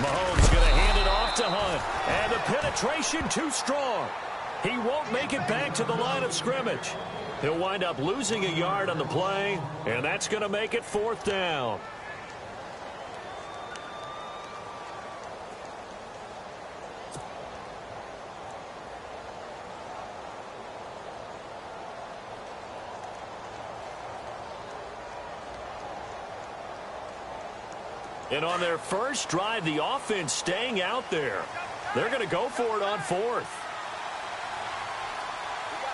Mahomes going to hand it off to Hunt. And the penetration too strong. He won't make it back to the line of scrimmage. He'll wind up losing a yard on the play, and that's going to make it 4th down. And on their first drive, the offense staying out there. They're going to go for it on 4th.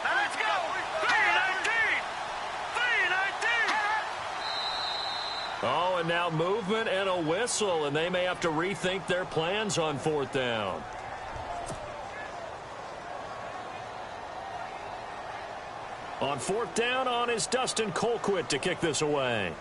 Let's go! 3-19! 3-19! Oh, and now movement and a whistle, and they may have to rethink their plans on 4th down. On 4th down, on is Dustin Colquitt to kick this away.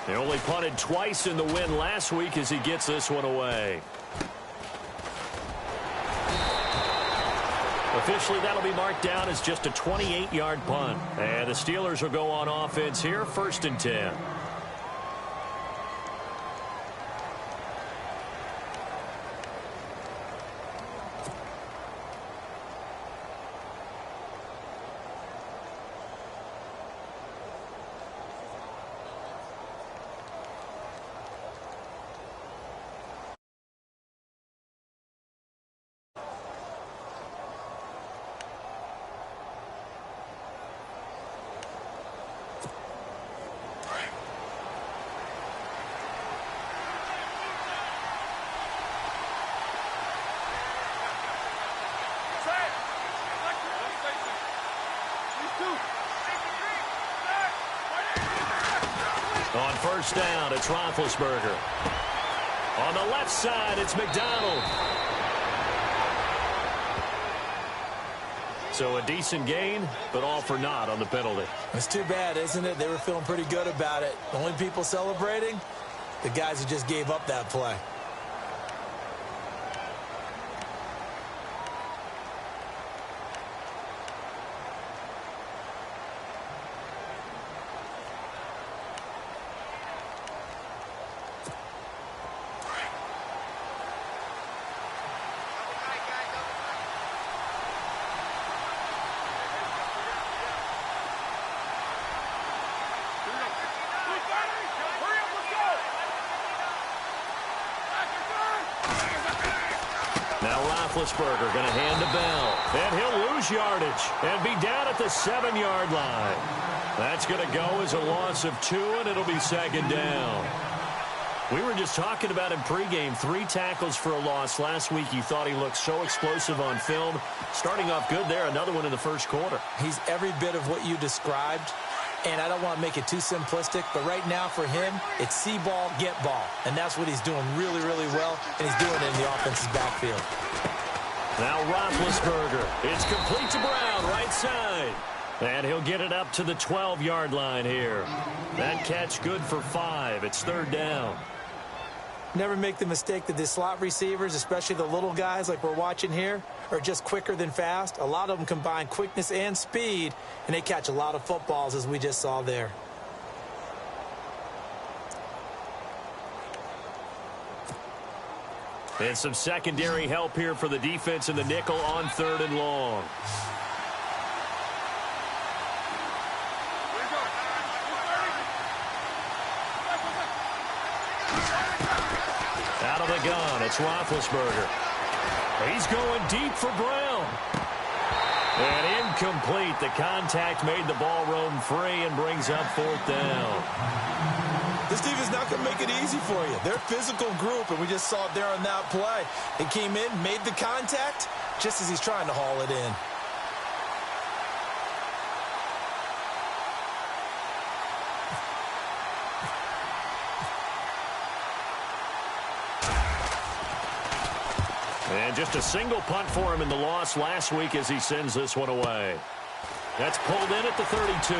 They only punted twice in the win last week as he gets this one away. Officially, that'll be marked down as just a 28-yard punt. And the Steelers will go on offense here, 1st and 10. On 1st down, it's Roethlisberger. On the left side, it's McDonald. So a decent gain, but all for naught on the penalty. It's too bad, isn't it? They were feeling pretty good about it. The only people celebrating, the guys who just gave up that play. Now Roethlisberger going to hand to Bell. And he'll lose yardage and be down at the 7-yard line. That's going to go as a loss of 2, and it'll be 2nd down. We were just talking about him pregame. 3 tackles for a loss last week. You thought he looked so explosive on film. Starting off good there. Another one in the first quarter. He's every bit of what you described. And I don't want to make it too simplistic, but right now for him, it's see ball, get ball. And that's what he's doing really, really well, and he's doing it in the offense's backfield. Now Roethlisberger. It's complete to Brown, right side. And he'll get it up to the 12-yard line here. That catch good for 5. It's 3rd down. Never make the mistake that the slot receivers, especially the little guys like we're watching here, are just quicker than fast. A lot of them combine quickness and speed, and they catch a lot of footballs, as we just saw there. And some secondary help here for the defense in the nickel on 3rd and long. Out of the gun, it's Roethlisberger. He's going deep for Brown. And incomplete. The contact made the ball roam free and brings up 4th down. This team is not going to make it easy for you. They're a physical group, and we just saw it there on that play. He came in, made the contact, just as he's trying to haul it in. And just a single punt for him in the loss last week as he sends this one away. That's pulled in at the 32.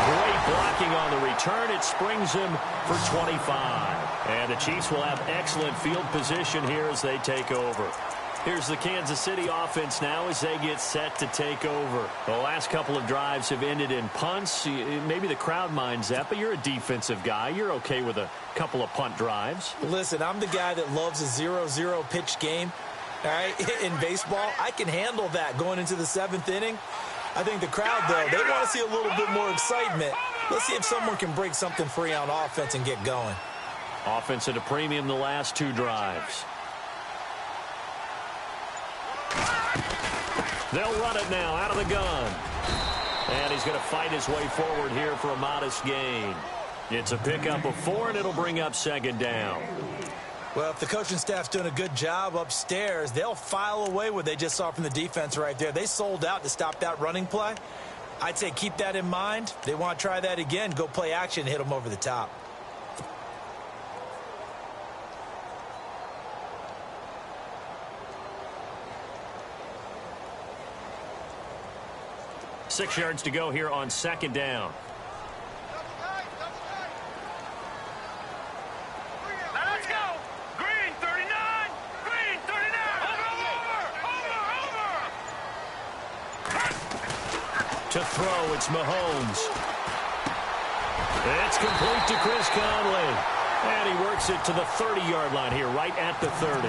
Great Blocking on the return, it springs him for 25. And the Chiefs will have excellent field position here as they take over. Here's the Kansas City offense now as they get set to take over. The last couple of drives have ended in punts. Maybe the crowd minds that, but you're a defensive guy. You're okay with a couple of punt drives. Listen, I'm the guy that loves a 0-0 pitch game. All right, in baseball, I can handle that going into the 7th inning. I think the crowd, though, they want to see a little bit more excitement. Let's see if someone can break something free on offense and get going. Offense at a premium the last 2 drives. They'll run it now out of the gun. And he's going to fight his way forward here for a modest gain. It's a pickup of 4, and it'll bring up 2nd down. Well, if the coaching staff's doing a good job upstairs, they'll file away what they just saw from the defense right there. They sold out to stop that running play. I'd say keep that in mind. They want to try that again. Go play action, hit them over the top. Six yards to go here on 2nd down. Let's go. Green 39. Green 39. Over. To throw, it's Mahomes. It's complete to Chris Conley. And he works it to the 30-yard line here, right at the 30.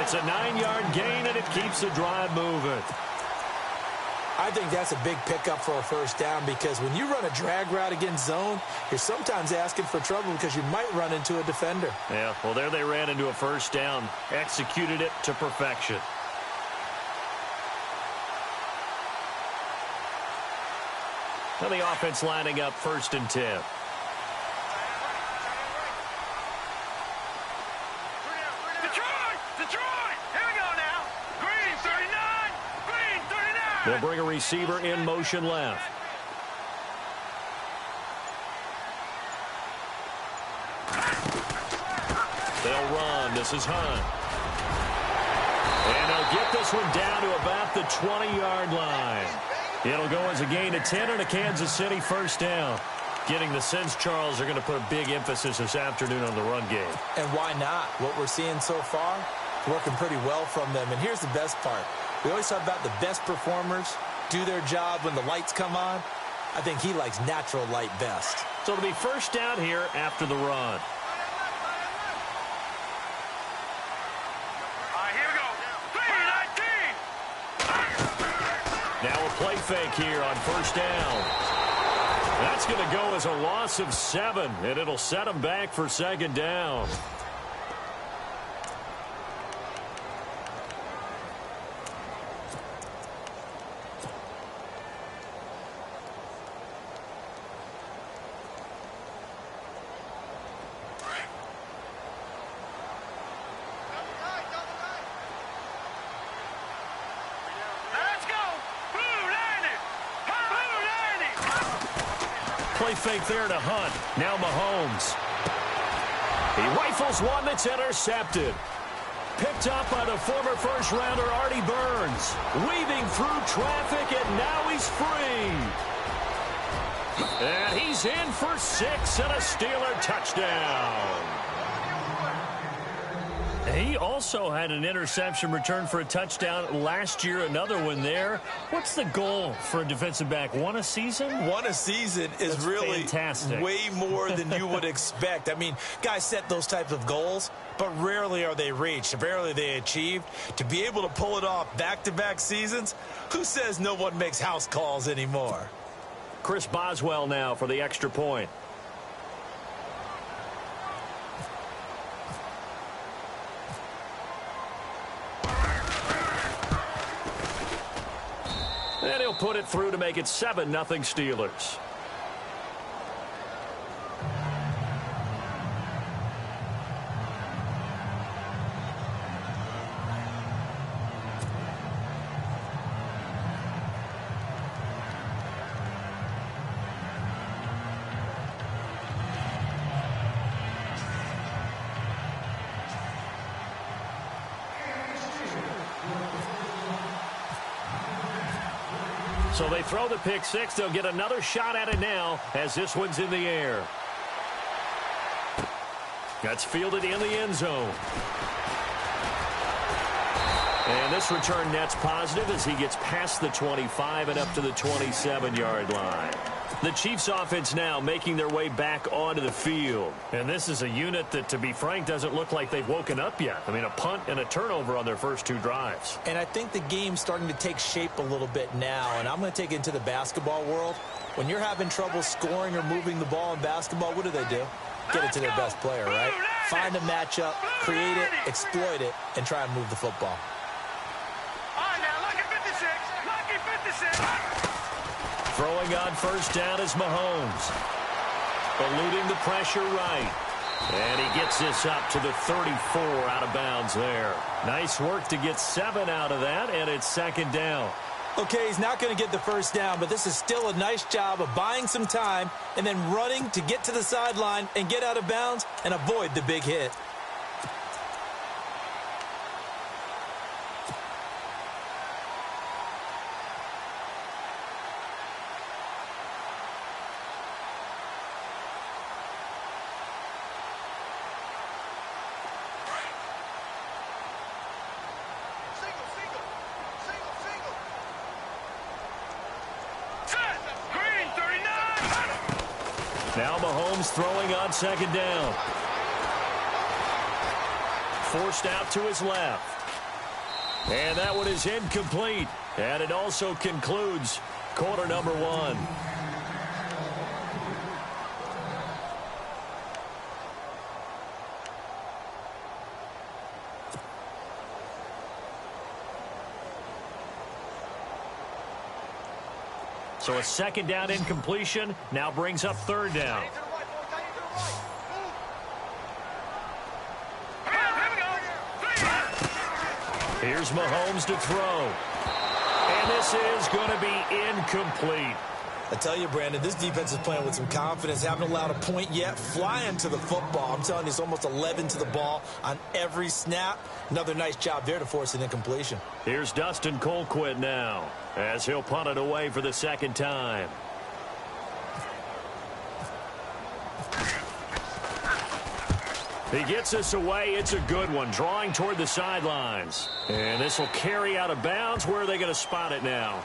It's a 9-yard gain, and it keeps the drive moving. I think that's a big pickup for a 1st down because when you run a drag route against zone, you're sometimes asking for trouble because you might run into a defender. Yeah, well, there they ran into a 1st down. Executed it to perfection. Now the offense lining up 1st and 10. They'll bring a receiver in motion left. They'll run. This is Hunt. And they'll get this one down to about the 20-yard line. It'll go as a gain of 10 and a Kansas City 1st down. Getting the sense, Charles, are going to put a big emphasis this afternoon on the run game. And why not? What we're seeing so far, working pretty well from them. And here's the best part. We always talk about the best performers do their job when the lights come on. I think he likes natural light best. So it'll be 1st down here after the run. All right, here we go. 3-19. Now a play fake here on 1st down. That's going to go as a loss of 7, and it'll set them back for 2nd down. Play fake there to Hunt. Now Mahomes. He rifles one that's intercepted. Picked up by the former 1st-rounder Artie Burns. Weaving through traffic, and now he's free. And he's in for 6 and a Steeler touchdown. He also had an interception return for a touchdown last year, another one there. What's the goal for a defensive back? One a season? One a season is That's really fantastic. Way more than you would expect. I mean, guys set those types of goals, but rarely are they reached, rarely are they achieved. To be able to pull it off back-to-back seasons, who says no one makes house calls anymore? Chris Boswell now for the extra point. And he'll put it through to make it 7-0 Steelers. So they throw the pick six. They'll get another shot at it now as this one's in the air. That's fielded in the end zone. And this return net's positive as he gets past the 25 and up to the 27-yard line. The Chiefs offense now making their way back onto the field. And this is a unit that, to be frank, doesn't look like they've woken up yet. I mean, a punt and a turnover on their first two drives. And I think the game's starting to take shape a little bit now. And I'm going to take it into the basketball world. When you're having trouble scoring or moving the ball in basketball, what do? Get it to their best player, right? Find a matchup, create it, exploit it, and try and move the football. Throwing on first down is Mahomes. Eluding the pressure right. And he gets this up to the 34 out of bounds there. Nice work to get 7 out of that, and it's second down. Okay, he's not going to get the first down, but this is still a nice job of buying some time and then running to get to the sideline and get out of bounds and avoid the big hit. Now Mahomes throwing on second down. Forced out to his left. And that one is incomplete. And it also concludes quarter number 1. So a second down incompletion now brings up third down. Here's Mahomes to throw. And this is going to be incomplete. I tell you, Brandon, this defense is playing with some confidence. Haven't allowed a point yet. Flying to the football. I'm telling you, it's almost 11 to the ball on every snap. Another nice job there to force an incompletion. Here's Dustin Colquitt now as he'll punt it away for the second time. He gets this away. It's a good one. Drawing toward the sidelines. And this will carry out of bounds. Where are they going to spot it now?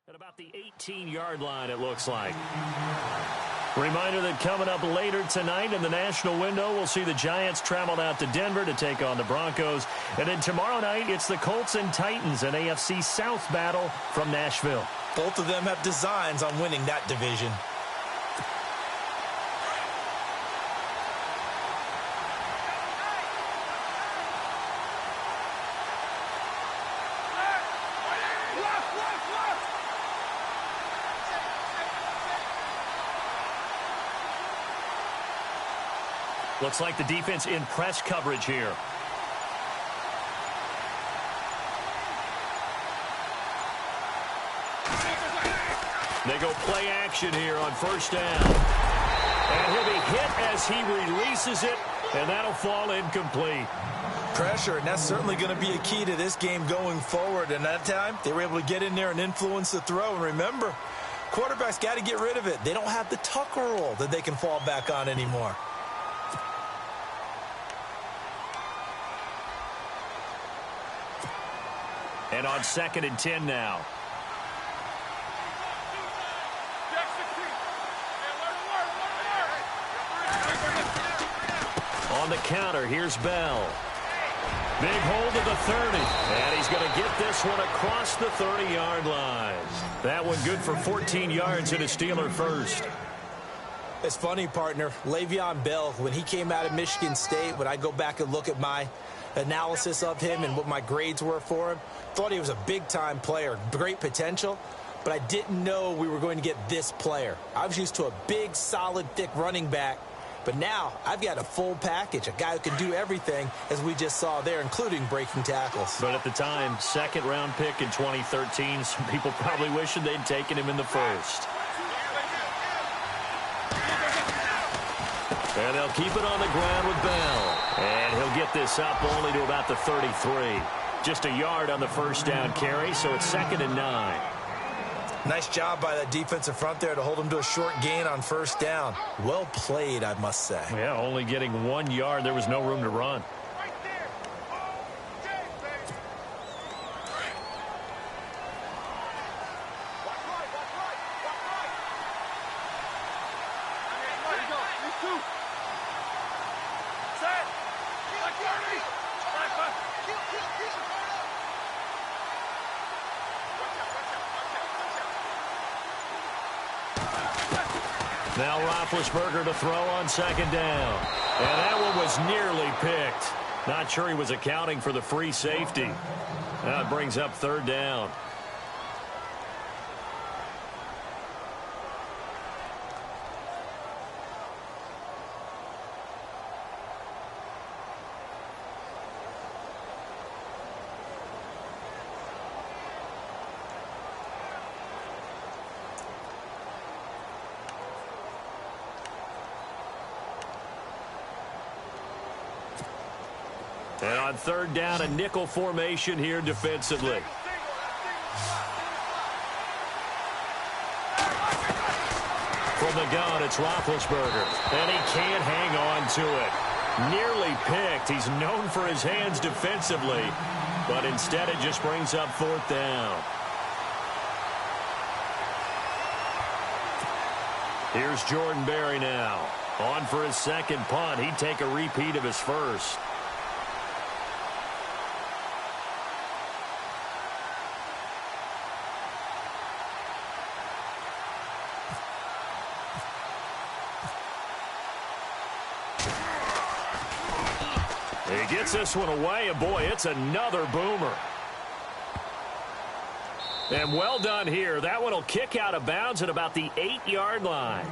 At about the 18-yard line, it looks like. Reminder that coming up later tonight in the national window, we'll see the Giants travel out to Denver to take on the Broncos. And then tomorrow night, it's the Colts and Titans, an AFC South battle from Nashville. Both of them have designs on winning that division. Looks like the defense in press coverage here. They go play action here on first down. And he'll be hit as he releases it, and that'll fall incomplete. Pressure, and that's certainly going to be a key to this game going forward. And that time, they were able to get in there and influence the throw. And remember, quarterbacks got to get rid of it. They don't have the Tucker rule that they can fall back on anymore. And on 2nd and 10 now. On the counter, here's Bell. Big hold of the 30. And he's going to get this one across the 30-yard line. That one good for 14 yards and a Steeler first. It's funny, partner. Le'Veon Bell, when he came out of Michigan State, when I go back and look at my analysis of him and what my grades were for him, thought he was a big-time player, great potential, but I didn't know we were going to get this player. I was used to a big, solid, thick running back, but now I've got a full package, a guy who can do everything, as we just saw there, including breaking tackles. But at the time, second-round pick in 2013, some people probably wishing they'd taken him in the first. And they'll keep it on the ground with Bell. And he'll get this up only to about the 33. Just a yard on the first down carry, so it's 2nd and 9. Nice job by that defensive front there to hold him to a short gain on first down. Well played, I must say. Yeah, only getting 1 yard. There was no room to run. Now Roethlisberger to throw on 2nd down. And that one was nearly picked. Not sure he was accounting for the free safety. Now it brings up 3rd down. And on 3rd down, a nickel formation here defensively. From the gun, it's Roethlisberger. And he can't hang on to it. Nearly picked. He's known for his hands defensively. But instead, it just brings up 4th down. Here's Jordan Berry now. On for his 2nd punt. He'd take a repeat of his first. He gets this one away, and boy, it's another boomer. And well done here. That one will kick out of bounds at about the 8-yard line.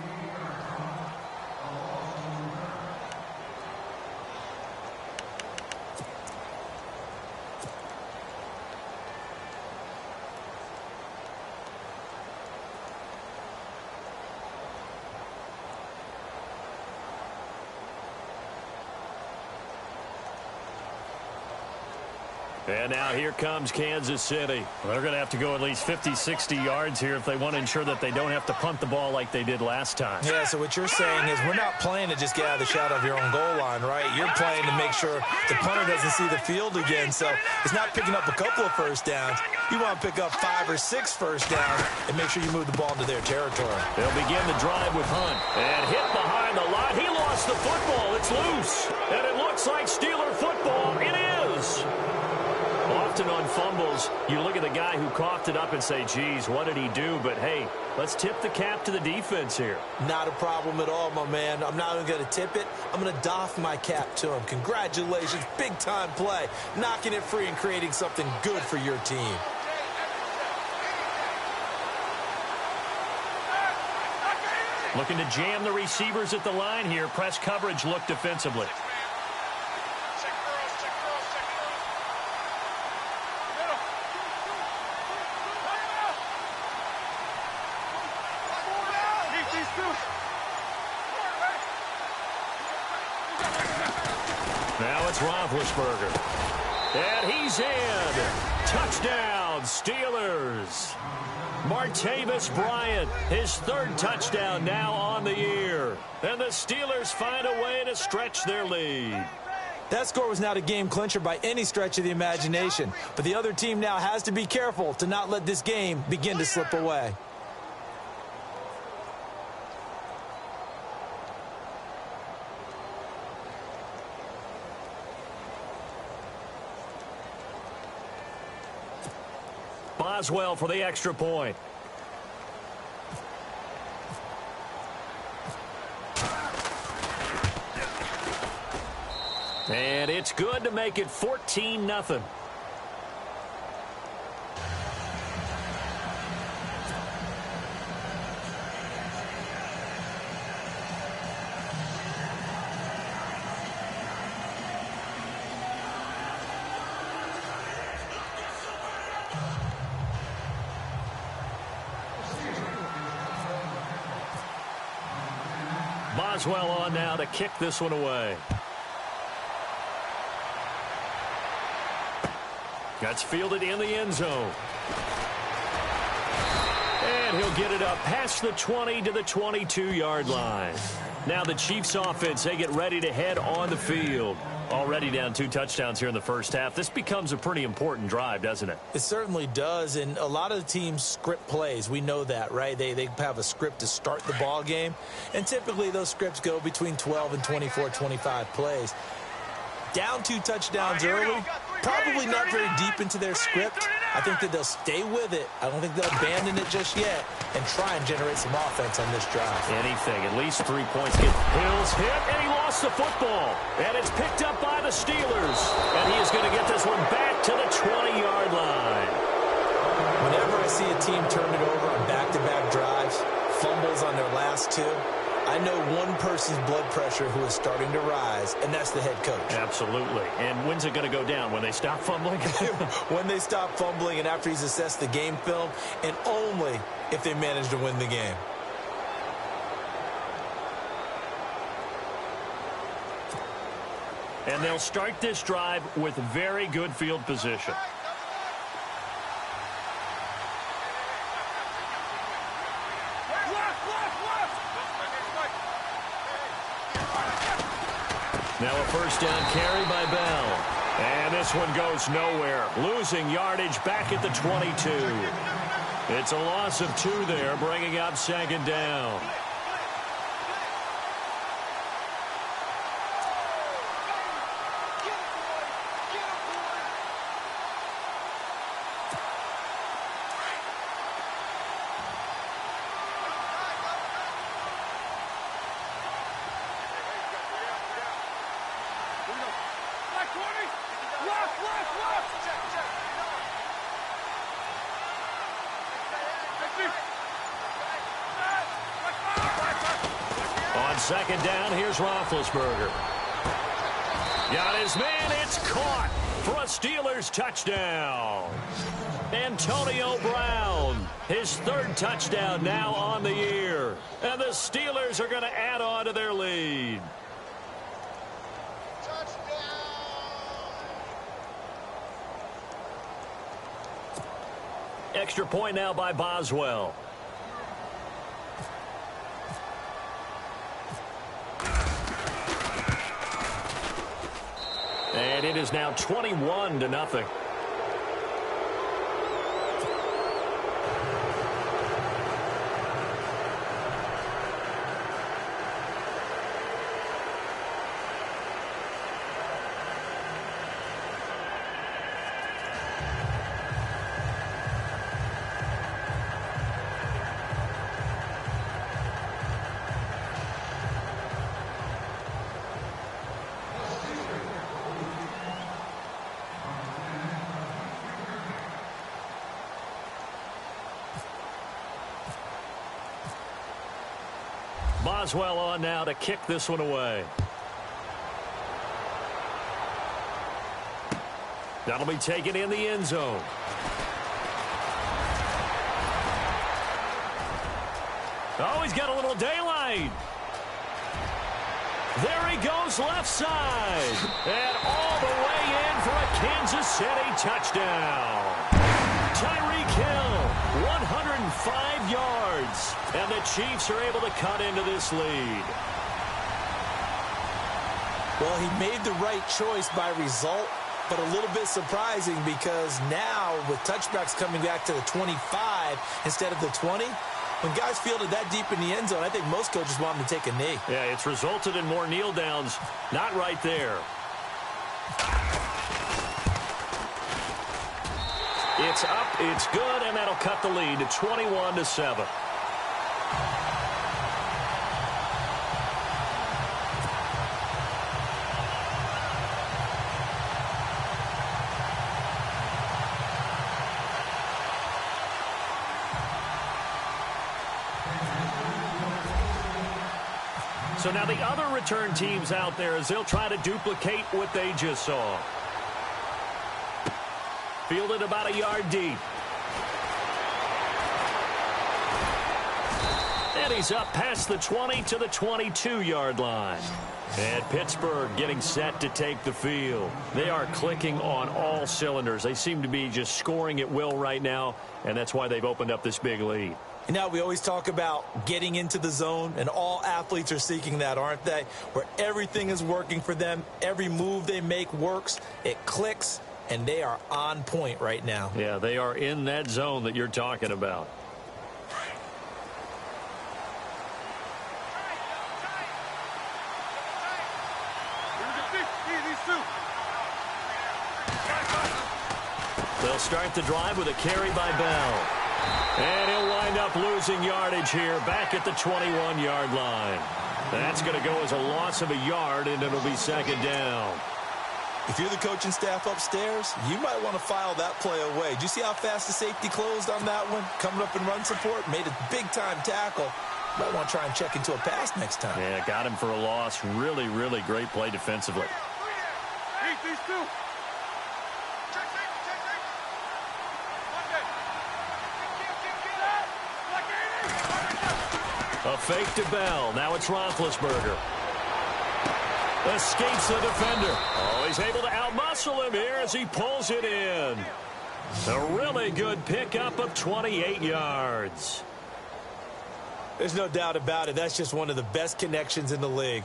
And now here comes Kansas City. Well, they're going to have to go at least 50, 60 yards here if they want to ensure that they don't have to punt the ball like they did last time. Yeah, so what you're saying is we're not playing to just get out of the shadow of your own goal line, right? You're playing to make sure the punter doesn't see the field again. So it's not picking up a couple of first downs. You want to pick up 5 or 6 first downs and make sure you move the ball into their territory. They'll begin the drive with Hunt. And hit behind the line. He lost the football. It's loose. And it looks like Steeler football. It is. Often on fumbles, you look at the guy who coughed it up and say, geez, what did he do? But, hey, let's tip the cap to the defense here. Not a problem at all, my man. I'm not even going to tip it. I'm going to doff my cap to him. Congratulations. Big-time play. Knocking it free and creating something good for your team. Looking to jam the receivers at the line here. Press coverage look defensively. Now it's Roethlisberger. And he's in. Touchdown, Steelers. Martavis Bryant, his 3rd touchdown now on the year. And the Steelers find a way to stretch their lead. That score was not a game clincher by any stretch of the imagination. But the other team now has to be careful to not let this game begin to slip away. Boswell for the extra point. And it's good to make it 14-0. Boswell on now to kick this one away. That's fielded in the end zone. And he'll get it up past the 20 to the 22-yard line. Now the Chiefs offense, they get ready to head on the field. Already down 2 touchdowns here in the first half. This becomes a pretty important drive, doesn't it? It certainly does, and a lot of the teams script plays. We know that, right? They have a script to start the ball game, and typically those scripts go between 12 and 24, 25 plays. Down 2 touchdowns early, probably not very deep into their script. I think that they'll stay with it. I don't think they'll abandon it just yet and try and generate some offense on this drive. Anything, at least 3 points. Hill's hit, and he lost the football. And it's picked up by the Steelers. And he is going to get this one back to the 20-yard line. Whenever I see a team turn it over on back-to-back drives, fumbles on their last 2, I know one person's blood pressure who is starting to rise, and that's the head coach. Absolutely. And when's it going to go down? When they stop fumbling? When they stop fumbling and after he's assessed the game film, and only if they manage to win the game. And they'll start this drive with very good field position. Now a first down carry by Bell. And this one goes nowhere. Losing yardage back at the 22. It's a loss of 2 there, bringing up second down. On second down, here's Roethlisberger. Got his man, it's caught for a Steelers touchdown. Antonio Brown, his 3rd touchdown now on the year. And the Steelers are going to add on to their lead. Extra point now by Boswell. And it is now 21-0. Boswell on now to kick this one away. That'll be taken in the end zone. Oh, he's got a little daylight. There he goes left side. And all the way in for a Kansas City touchdown. Tyreek Hill, 105 yards. And the Chiefs are able to cut into this lead. Well, he made the right choice by result, but a little bit surprising because now with touchbacks coming back to the 25 instead of the 20, when guys fielded that deep in the end zone, I think most coaches want them to take a knee. Yeah, it's resulted in more kneel downs. Not right there. It's up, it's good, and that'll cut the lead to 21-7. So now the other return teams out there as they'll try to duplicate what they just saw. Fielded about a yard deep. And he's up past the 20 to the 22-yard line. And Pittsburgh getting set to take the field. They are clicking on all cylinders. They seem to be just scoring at will right now, and that's why they've opened up this big lead. You know, we always talk about getting into the zone, and all athletes are seeking that, aren't they? Where everything is working for them, every move they make works, it clicks, and they are on point right now. Yeah, they are in that zone that you're talking about. They'll start the drive with a carry by Bell. And he'll wind up losing yardage here back at the 21-yard line. That's going to go as a loss of a yard, and it'll be second down. If you're the coaching staff upstairs, you might want to file that play away. Did you see how fast the safety closed on that one? Coming up in run support, made a big-time tackle. Might want to try and check into a pass next time. Yeah, got him for a loss. Really, really great play defensively. These two. A fake to Bell. Now it's Roethlisberger. Escapes the defender. Oh, he's able to outmuscle him here as he pulls it in. A really good pickup of 28 yards. There's no doubt about it. That's just one of the best connections in the league.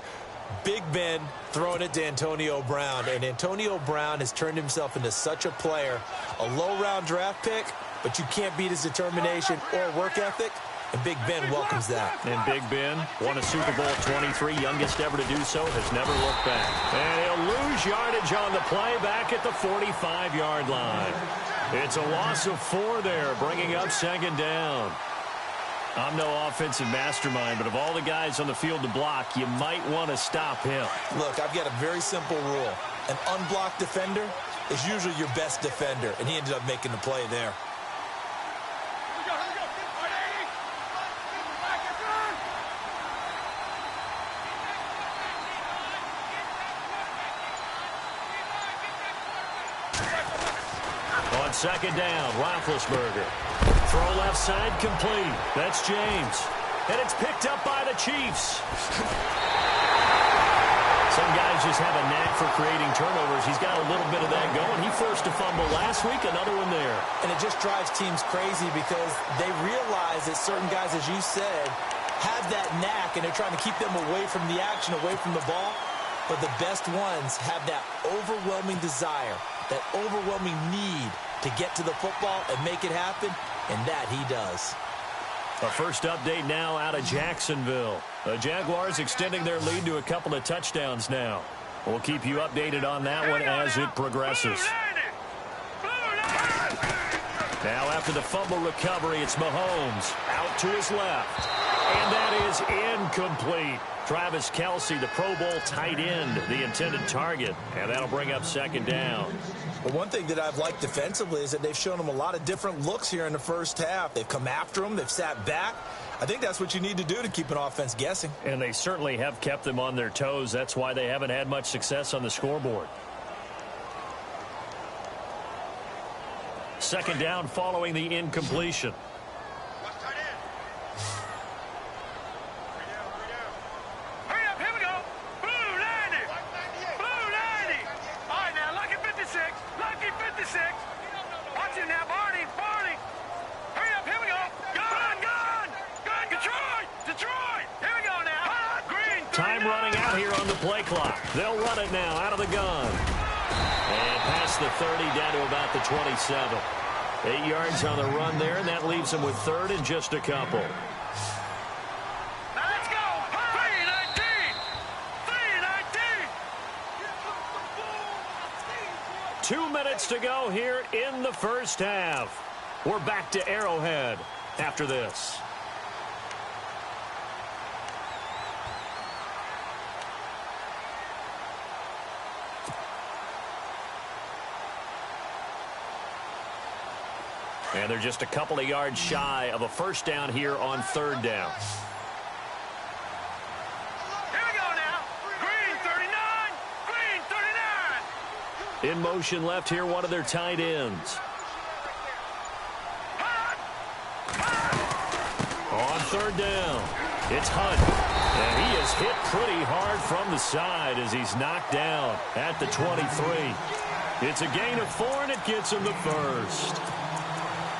Big Ben throwing it to Antonio Brown. And Antonio Brown has turned himself into such a player. A low-round draft pick, but you can't beat his determination or work ethic. And Big Ben welcomes that. And Big Ben won a Super Bowl 23, youngest ever to do so, has never looked back. And he'll lose yardage on the play back at the 45-yard line. It's a loss of 4 there, bringing up second down. I'm no offensive mastermind, but of all the guys on the field to block, you might want to stop him. Look, I've got a very simple rule. An unblocked defender is usually your best defender, and he ended up making the play there. On second down, Roethlisberger. Throw left side complete. That's James. And it's picked up by the Chiefs. Some guys just have a knack for creating turnovers. He's got a little bit of that going. He forced a fumble last week, another one there. And it just drives teams crazy because they realize that certain guys, as you said, have that knack, and they're trying to keep them away from the action, away from the ball. But the best ones have that overwhelming desire, that overwhelming need to get to the football and make it happen, and that he does. A first update now out of Jacksonville. The Jaguars extending their lead to a couple of touchdowns now. We'll keep you updated on that one as it progresses. Now after the fumble recovery, it's Mahomes out to his left. And that is incomplete. Travis Kelce, the Pro Bowl tight end, the intended target. And that'll bring up second down. Well, one thing that I've liked defensively is that they've shown them a lot of different looks here in the first half. They've come after them. They've sat back. I think that's what you need to do to keep an offense guessing. And they certainly have kept them on their toes. That's why they haven't had much success on the scoreboard. Second down following the incompletion. Time running out here on the play clock. They'll run it now out of the gun. And past the 30 down to about the 27. 8 yards on the run there, and that leaves them with third and just a couple. Let's go! 3-19! 3-19! 2 minutes to go here in the first half. We're back to Arrowhead after this. And they're just a couple of yards shy of a first down here on third down. Here we go now. Green 39. Green 39. In motion left here, one of their tight ends. On third down, it's Hunt. And he is hit pretty hard from the side as he's knocked down at the 23. It's a gain of 4, and it gets him the first.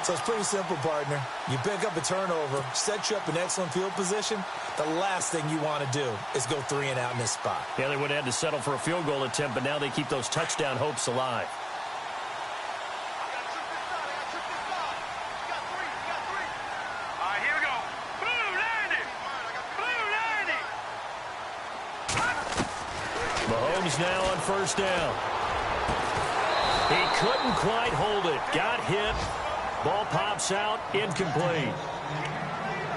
So it's pretty simple, partner. You pick up a turnover, set you up in excellent field position. The last thing you want to do is go 3 and out in this spot. Yeah, they would have had to settle for a field goal attempt, but now they keep those touchdown hopes alive. All right, here we go. Blue landing. Blue landing. Mahomes now on first down. He couldn't quite hold it. Got hit. Ball pops out, incomplete.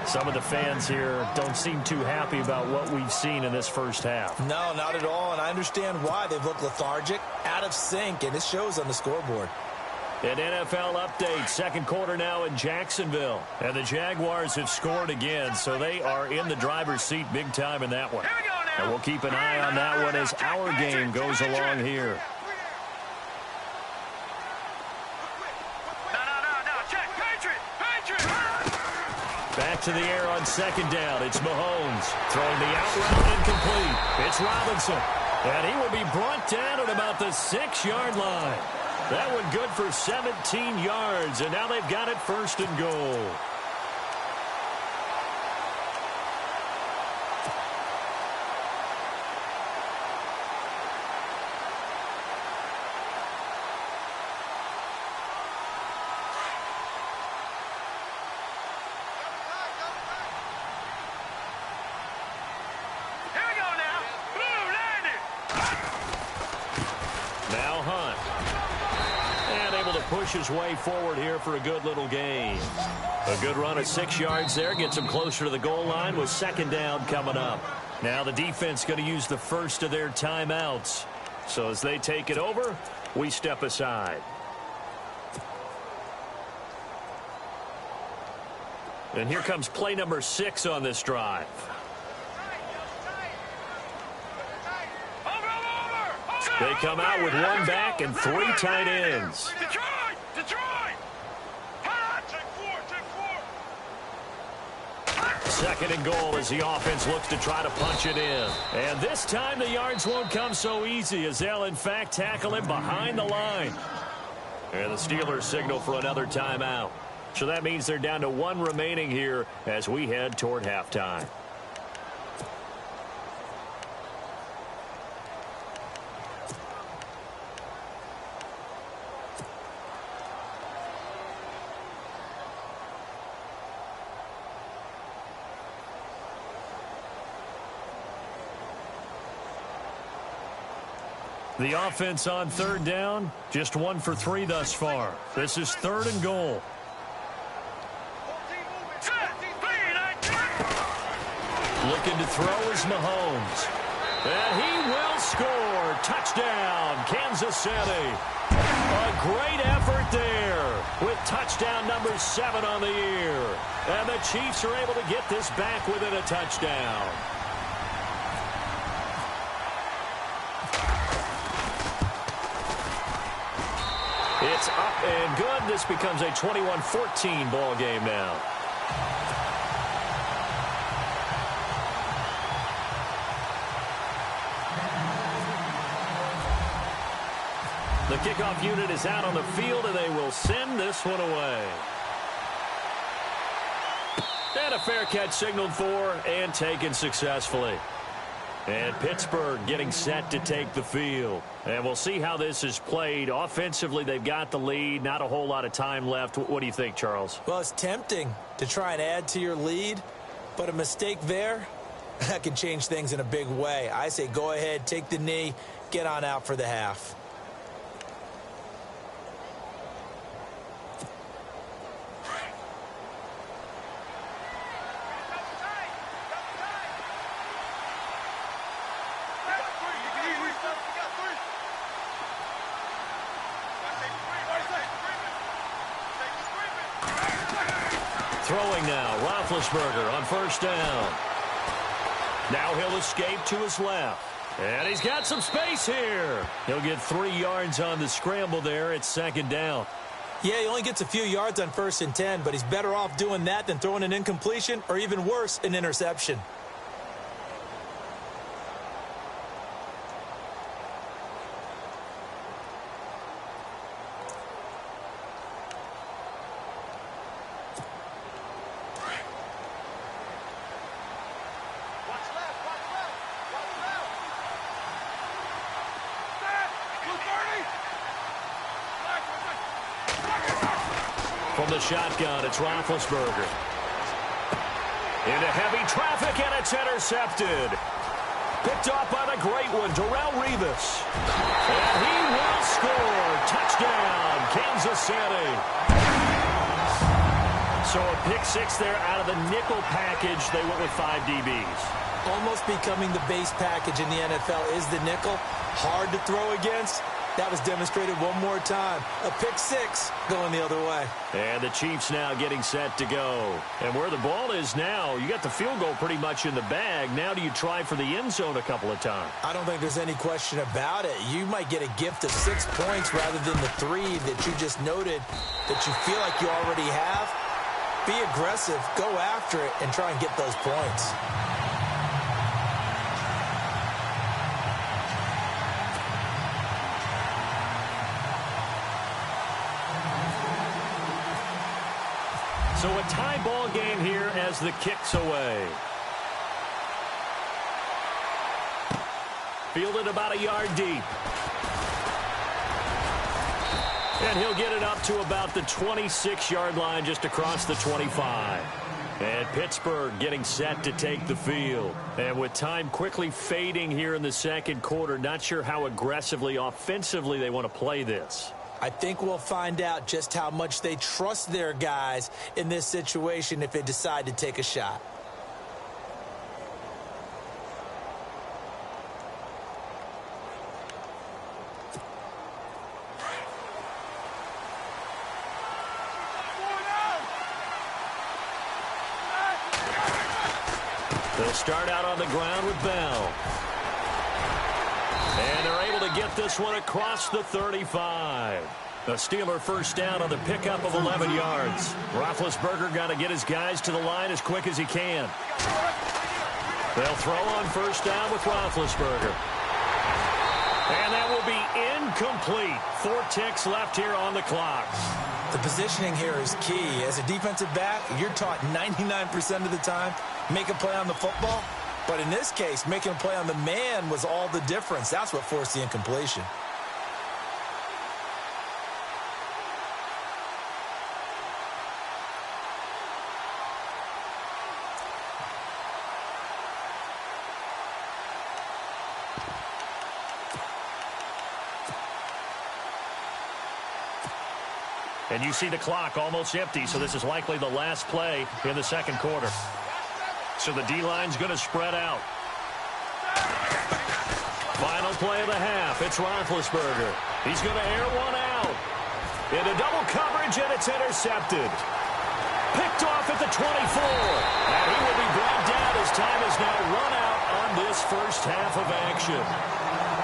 Some of the fans here don't seem too happy about what we've seen in this first half. No, not at all, and I understand why. They've looked lethargic, out of sync, and it shows on the scoreboard. An NFL update, second quarter now in Jacksonville. And the Jaguars have scored again, so they are in the driver's seat big time in that one. Here we go now. And we'll keep an eye on that one as our game goes along here. Back to the air on second down. It's Mahomes throwing the out route incomplete. It's Robinson. And he will be brought down at about the 6-yard line. That one good for 17 yards. And now they've got it first and goal. Push his way forward here for a good little gain. A good run at 6 yards there. Gets him closer to the goal line with second down coming up. Now the defense going to use the first of their timeouts. So as they take it over, we step aside. And here comes play number 6 on this drive. They come out with one back and 3 tight ends. Second and goal as the offense looks to try to punch it in. And this time the yards won't come so easy as they'll in fact tackle him behind the line. And the Steelers signal for another timeout. So that means they're down to 1 remaining here as we head toward halftime. The offense on third down, just 1 for 3 thus far. This is 3rd and goal. Looking to throw is Mahomes. And he will score. Touchdown, Kansas City. A great effort there with touchdown number 7 on the year. And the Chiefs are able to get this back within a touchdown. It's up and good. This becomes a 21-14 ball game now. The kickoff unit is out on the field, and they will send this one away. And a fair catch signaled for and taken successfully. And Pittsburgh getting set to take the field. And we'll see how this is played. Offensively, they've got the lead. Not a whole lot of time left. What do you think, Charles? Well, it's tempting to try and add to your lead, but a mistake there, that can change things in a big way. I say go ahead, take the knee, get on out for the half. Throwing now, Roethlisberger on first down. Now he'll escape to his left. And he's got some space here. He'll get 3 yards on the scramble there at second down. Yeah, he only gets a few yards on 1st and 10, but he's better off doing that than throwing an incompletion or even worse, an interception. From the shotgun, it's Roethlisberger. Into heavy traffic, and it's intercepted. Picked off by the great one, Darrelle Revis. And he will score. Touchdown, Kansas City. So a pick six there out of the nickel package. They went with 5 DBs. Almost becoming the base package in the NFL is the nickel. Hard to throw against. That was demonstrated one more time. A pick six going the other way. And the Chiefs now getting set to go. And where the ball is now, you got the field goal pretty much in the bag. Now do you try for the end zone a couple of times? I don't think there's any question about it. You might get a gift of 6 points rather than the 3 that you just noted that you feel like you already have. Be aggressive, go after it, and try and get those points. So a tie ball game here as the kick's away. Fielded about a yard deep. And he'll get it up to about the 26-yard line just across the 25. And Pittsburgh getting set to take the field. And with time quickly fading here in the second quarter, not sure how aggressively, offensively they want to play this. I think we'll find out just how much they trust their guys in this situation if they decide to take a shot. They'll start out on the ground with Bell. And they're able to get this one across the 35. The Steeler first down on the pickup of 11 yards. Roethlisberger got to get his guys to the line as quick as he can. They'll throw on first down with Roethlisberger. And that will be incomplete. 4 ticks left here on the clock. The positioning here is key. As a defensive back, you're taught 99% of the time, make a play on the football. But in this case, making a play on the man was all the difference. That's what forced the incompletion. And you see the clock almost empty, so this is likely the last play in the second quarter. So the D-line's going to spread out. Final play of the half. It's Roethlisberger. He's going to air one out. Into double coverage, and it's intercepted. Picked off at the 24. And he will be brought down as time is now run out on this first half of action.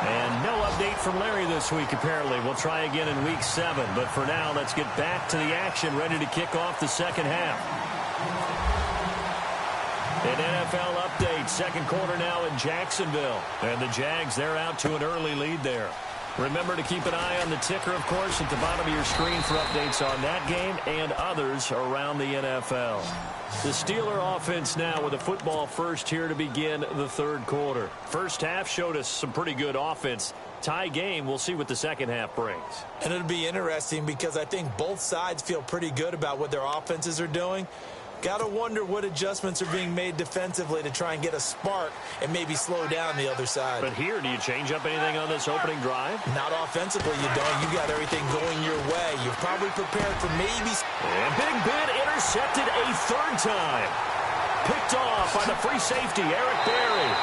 And no update from Larry this week, apparently. We'll try again in week 7. But for now, let's get back to the action, ready to kick off the second half. An NFL update, second quarter now in Jacksonville. And the Jags, they're out to an early lead there. Remember to keep an eye on the ticker, of course, at the bottom of your screen for updates on that game and others around the NFL. The Steeler offense now with a football first here to begin the third quarter. First half showed us some pretty good offense. Tie game, we'll see what the second half brings. And it'll be interesting because I think both sides feel pretty good about what their offenses are doing. Got to wonder what adjustments are being made defensively to try and get a spark and maybe slow down the other side. But here, do you change up anything on this opening drive? Not offensively, you don't. You got everything going your way. You've probably prepared for maybe... And Big Ben intercepted a third time. Picked off by the free safety, Eric Berry.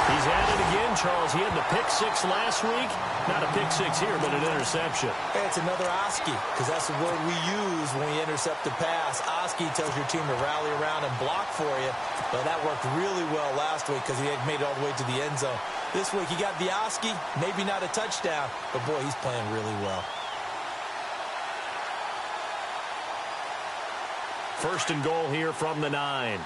He's at it again, Charles. He had the pick six last week. Not a pick six here, but an interception. Hey, it's another Oski, because that's the word we use when we intercept the pass. Oski tells your team to rally around and block for you. But that worked really well last week because he had made it all the way to the end zone. This week he got the Oski, maybe not a touchdown, but boy, he's playing really well. First and goal here from the 9.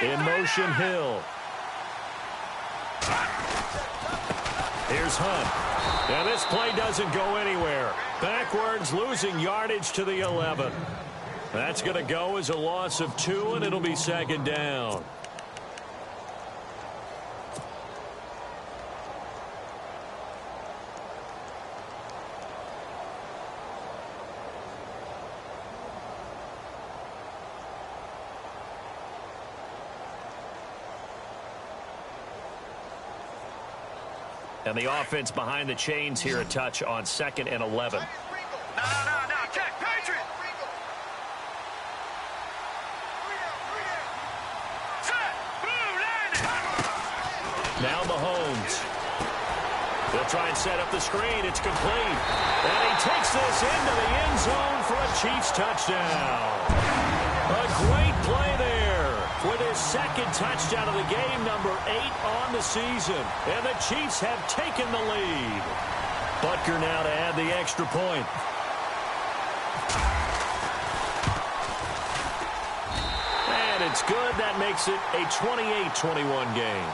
In motion, Hill. Here's Hunt. And this play doesn't go anywhere. Backwards, losing yardage to the 11. That's going to go as a loss of 2, and it'll be second down. And the offense behind the chains here a touch on 2nd and 11. No, check, Patriot. Set, blue, landing. Now Mahomes. They'll try and set up the screen. It's complete. And he takes this into the end zone for a Chiefs touchdown. A great play there with his second touchdown of the game, number 8 on the season. And the Chiefs have taken the lead. Butker now to add the extra point. And it's good. That makes it a 28-21 game.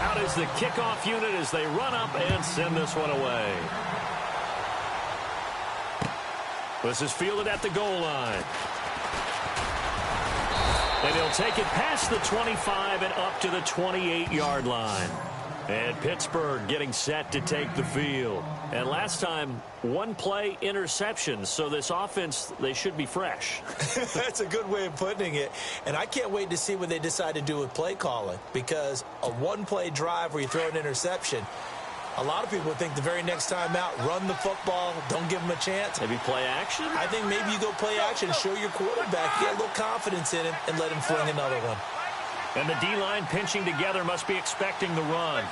Out is the kickoff unit as they run up and send this one away. This is fielded at the goal line. And he'll take it past the 25 and up to the 28-yard line. And Pittsburgh getting set to take the field. And last time, 1 play interception. So this offense, they should be fresh. That's a good way of putting it. And I can't wait to see what they decide to do with play calling. Because a 1-play drive where you throw an interception, a lot of people think the very next time out, run the football, don't give them a chance. Maybe play action? I think maybe you go play action, show your quarterback, get a little confidence in him, and let him fling another one. And the D-line pinching together must be expecting the run.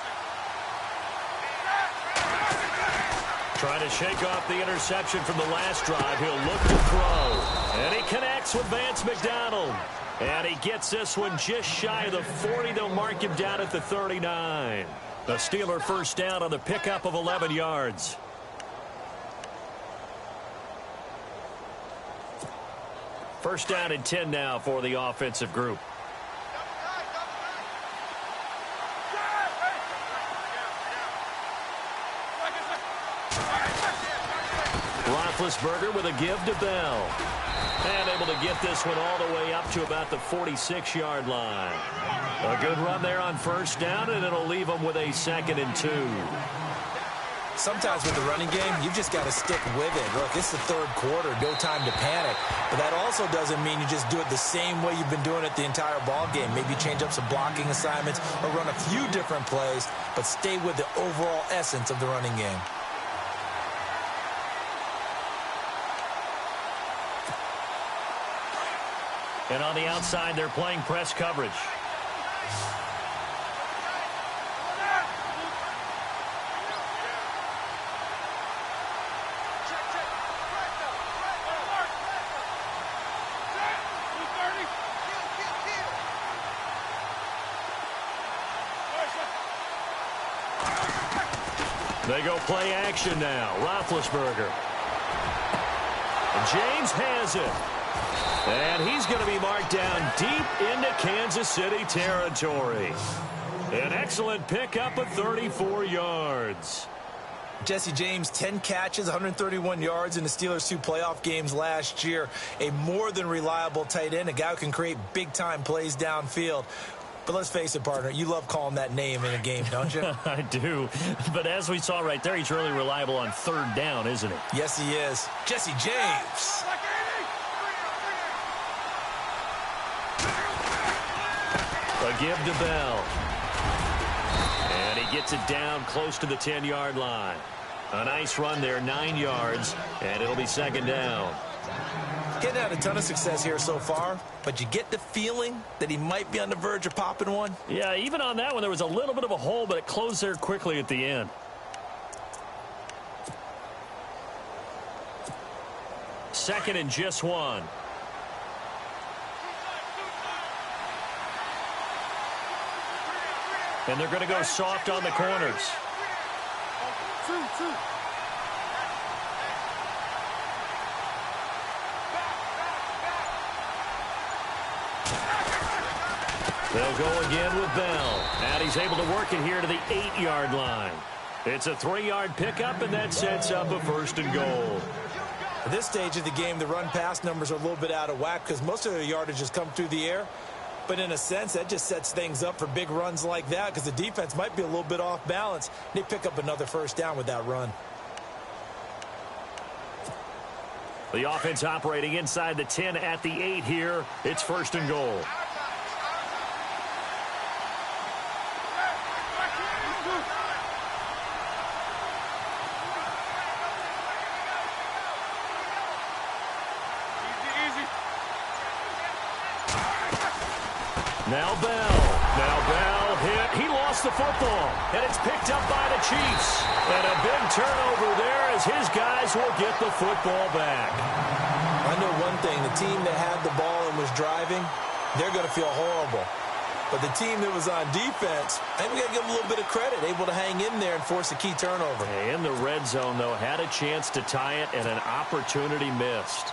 Trying to shake off the interception from the last drive. He'll look to throw. And he connects with Vance McDonald. And he gets this one just shy of the 40. They'll mark him down at the 39. The Steeler first down on the pickup of 11 yards. First down and 10 now for the offensive group. Roethlisberger with a give to Bell. And able to get this one all the way up to about the 46-yard line. A good run there on first down, and it'll leave them with a 2nd and 2. Sometimes with the running game, you've just got to stick with it. Look, it's the 3rd quarter, no time to panic. But that also doesn't mean you just do it the same way you've been doing it the entire ball game. Maybe change up some blocking assignments or run a few different plays, but stay with the overall essence of the running game. And on the outside, they're playing press coverage. They go play action now. Roethlisberger. James has it. And he's going to be marked down deep into Kansas City territory. An excellent pickup of 34 yards. Jesse James, 10 catches, 131 yards in the Steelers' 2 playoff games last year. A more than reliable tight end, a guy who can create big-time plays downfield. But let's face it, partner, you love calling that name in a game, don't you? I do. But as we saw right there, he's really reliable on 3rd down, isn't he? Yes, he is. Jesse James. A give to Bell. And he gets it down close to the 10-yard line. A nice run there, 9 yards, and it'll be second down. Getting had a ton of success here so far, but you get the feeling that he might be on the verge of popping one. Yeah, even on that one, there was a little bit of a hole, but it closed there quickly at the end. Second and just 1. And they're going to go soft on the corners. They'll go again with Bell. And he's able to work it here to the 8-yard line. It's a 3-yard pickup, and that sets up a first and goal. At this stage of the game, the run-pass numbers are a little bit out of whack because most of the yardage has come through the air. But in a sense, that just sets things up for big runs like that because the defense might be a little bit off balance. They pick up another first down with that run. The offense operating inside the 10 at the 8 here. It's first and goal. Now Bell hit. He lost the football, and it's picked up by the Chiefs. And a big turnover there as his guys will get the football back. I know one thing. The team that had the ball and was driving, they're going to feel horrible. But the team that was on defense, I think we got to give them a little bit of credit, able to hang in there and force a key turnover. In the red zone, though, had a chance to tie it and an opportunity missed.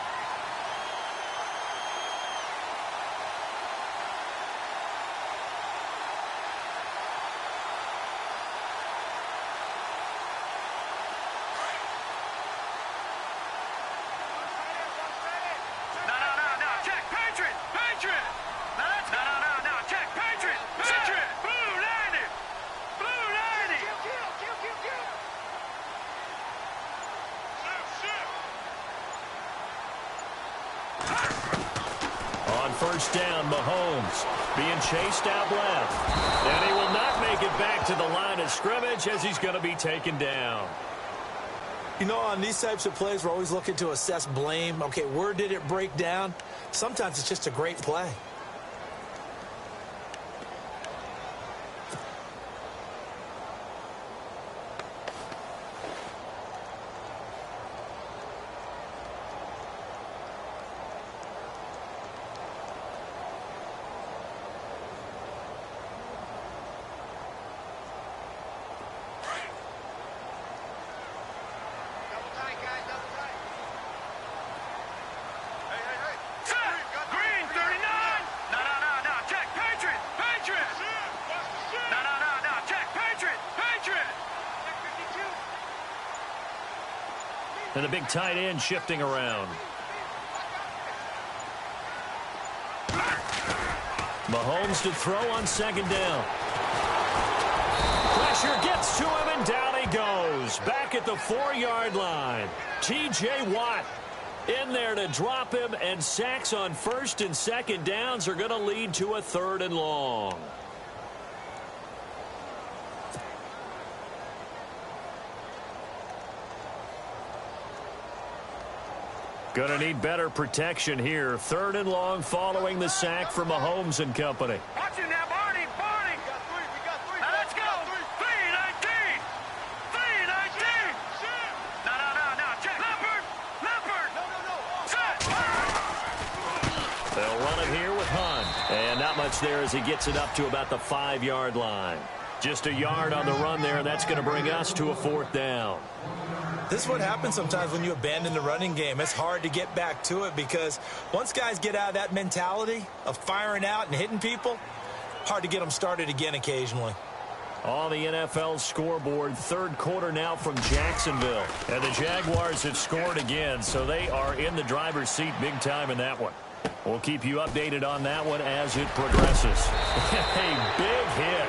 First down, Mahomes being chased out left. And he will not make it back to the line of scrimmage as he's going to be taken down. You know, on these types of plays, we're always looking to assess blame. Okay, where did it break down? Sometimes it's just a great play. And the big tight end shifting around. Mahomes to throw on second down. Pressure gets to him, and down he goes. Back at the 4-yard line. T.J. Watt in there to drop him, and sacks on first and second downs are going to lead to a 3rd and long. Going to need better protection here. 3rd and long following the sack from Mahomes and company. Watch him now, Barney. We got three. Now let's go. 3-19. 3-19. No. Check. Leopard. No. Set. They'll run it here with Hunt. And not much there as he gets it up to about the 5-yard line. Just a yard on the run there, and that's going to bring us to a 4th down. This is what happens sometimes when you abandon the running game. It's hard to get back to it because once guys get out of that mentality of firing out and hitting people, hard to get them started again occasionally. On the NFL scoreboard, 3rd quarter now from Jacksonville. And the Jaguars have scored again, so they are in the driver's seat big time in that one. We'll keep you updated on that one as it progresses. A big hit.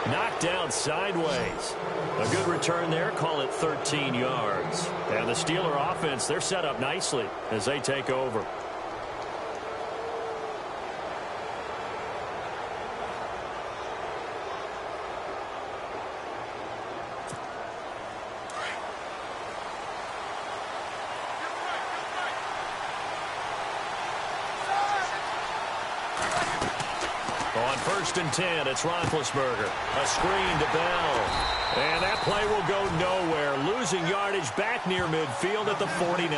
Knocked down sideways. A good return there. Call it 13 yards. And the Steeler offense, they're set up nicely as they take over. On 1st and 10, it's Roethlisberger. A screen to Bell. And that play will go nowhere. Losing yardage back near midfield at the 49.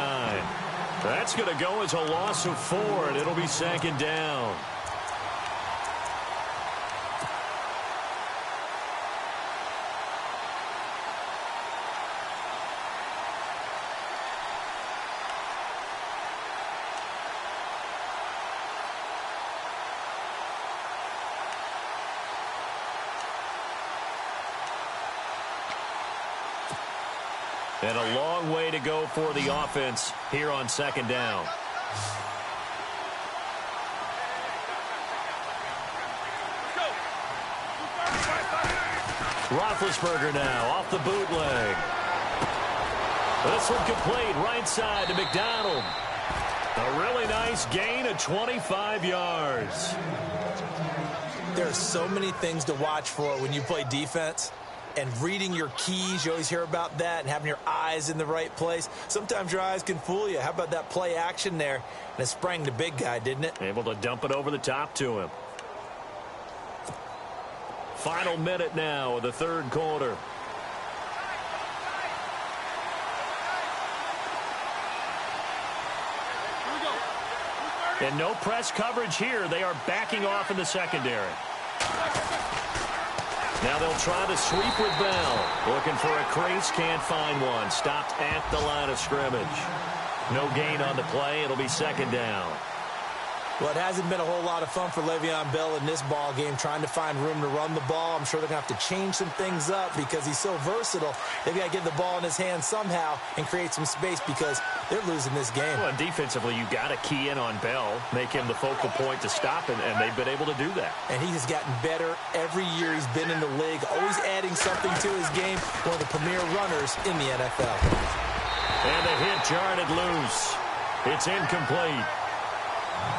That's going to go as a loss of 4, and it'll be 2nd down. And a long way to go for the offense here on 2nd down. Roethlisberger now off the bootleg. This one complete right side to McDonald. A really nice gain of 25 yards. There are so many things to watch for when you play defense. And reading your keys, you always hear about that, and having your eyes in the right place. Sometimes your eyes can fool you. How about that play action there? And it sprang the big guy, didn't it? Able to dump it over the top to him. Final minute now of the 3rd quarter. And no press coverage here. They are backing off in the secondary. Now they'll try to sweep with Bell. Looking for a crease, can't find one. Stopped at the line of scrimmage. No gain on the play. It'll be 2nd down. Well, it hasn't been a whole lot of fun for Le'Veon Bell in this ball game, trying to find room to run the ball. I'm sure they're going to have to change some things up because he's so versatile. They've got to get the ball in his hands somehow and create some space because they're losing this game. Well, and defensively, you got to key in on Bell, make him the focal point to stop, and they've been able to do that. And he has gotten better every year he's been in the league, always adding something to his game, one of the premier runners in the NFL. And the hit jarred it loose. It's incomplete.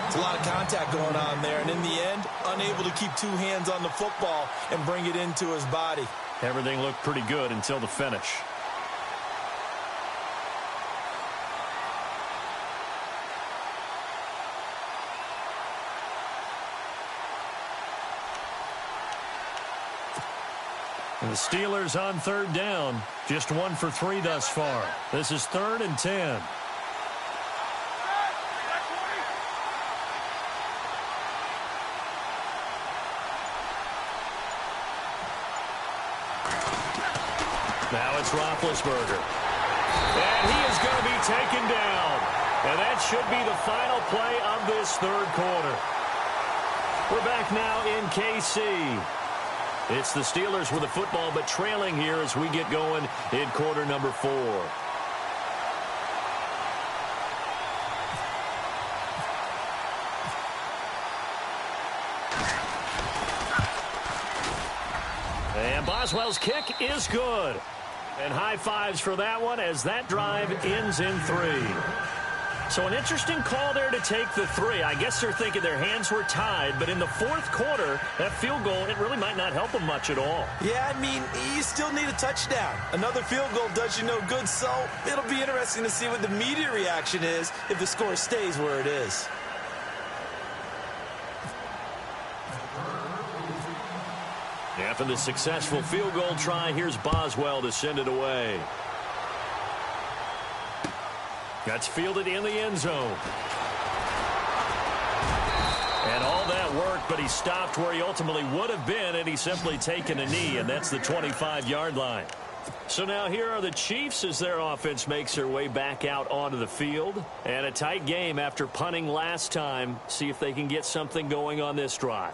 It's a lot of contact going on there, and in the end, unable to keep 2 hands on the football and bring it into his body. Everything looked pretty good until the finish. And the Steelers on 3rd down, just 1 for 3 thus far. This is 3rd and 10. Now it's Roethlisberger. And he is going to be taken down. And that should be the final play of this 3rd quarter. We're back now in KC. It's the Steelers with the football, but trailing here as we get going in quarter number 4. And Boswell's kick is good. And high fives for that one as that drive ends in 3. So an interesting call there to take the 3. I guess they're thinking their hands were tied, but in the 4th quarter, that field goal, it really might not help them much at all. Yeah, I mean, you still need a touchdown. Another field goal does you no good, so it'll be interesting to see what the media reaction is if the score stays where it is. After the successful field goal try, here's Boswell to send it away. That's fielded in the end zone. And all that worked, but he stopped where he ultimately would have been, and he's simply taken a knee, and that's the 25-yard line. So now here are the Chiefs as their offense makes their way back out onto the field. And a tight game after punting last time. See if they can get something going on this drive.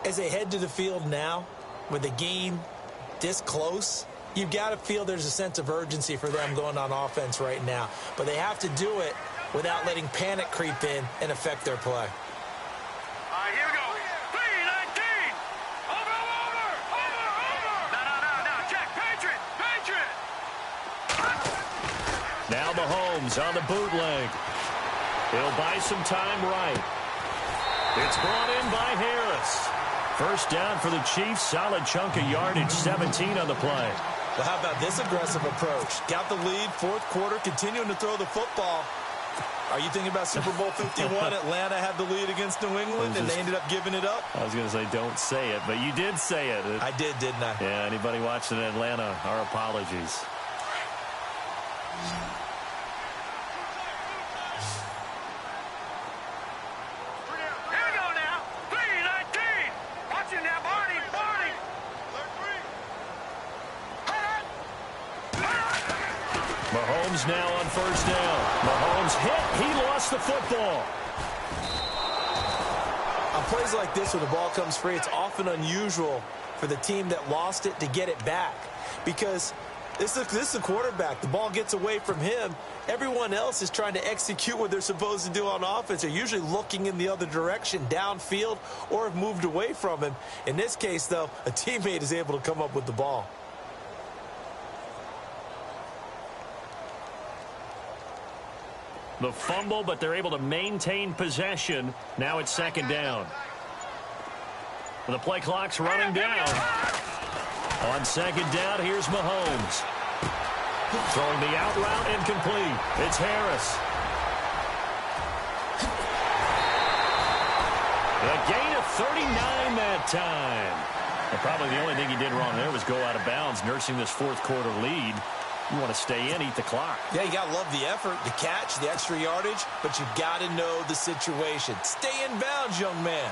As they head to the field now, with the game this close, you've got to feel there's a sense of urgency for them going on offense right now. But they have to do it without letting panic creep in and affect their play. All right, here we go. 3-19. Over. No. Check. Patriot. Now Mahomes on the bootleg. He'll buy some time right. It's brought in by Harris. First down for the Chiefs. Solid chunk of yardage, 17 on the play. Well, how about this aggressive approach? Got the lead, 4th quarter, continuing to throw the football. Are you thinking about Super Bowl 51? Atlanta had the lead against New England, and they ended up giving it up? I was going to say don't say it, but you did say it. I did, didn't I? Yeah, anybody watching in Atlanta, our apologies. Here we go now. 3-19. Watch it now, Barney. Mahomes now on first down. Mahomes hit. He lost the football. On plays like this where the ball comes free, it's often unusual for the team that lost it to get it back. Because this is the quarterback. The ball gets away from him. Everyone else is trying to execute what they're supposed to do on offense. They're usually looking in the other direction, downfield, or have moved away from him. In this case, though, a teammate is able to come up with the ball. The fumble, but they're able to maintain possession. Now it's second down. The play clock's running down. On second down, here's Mahomes. Throwing the out route, incomplete. It's Harris. A gain of 39 that time. And probably the only thing he did wrong there was go out of bounds, nursing this fourth quarter lead. You want to stay in, eat the clock. Yeah, you got to love the effort, the catch, the extra yardage, but you got to know the situation. Stay in bounds, young man.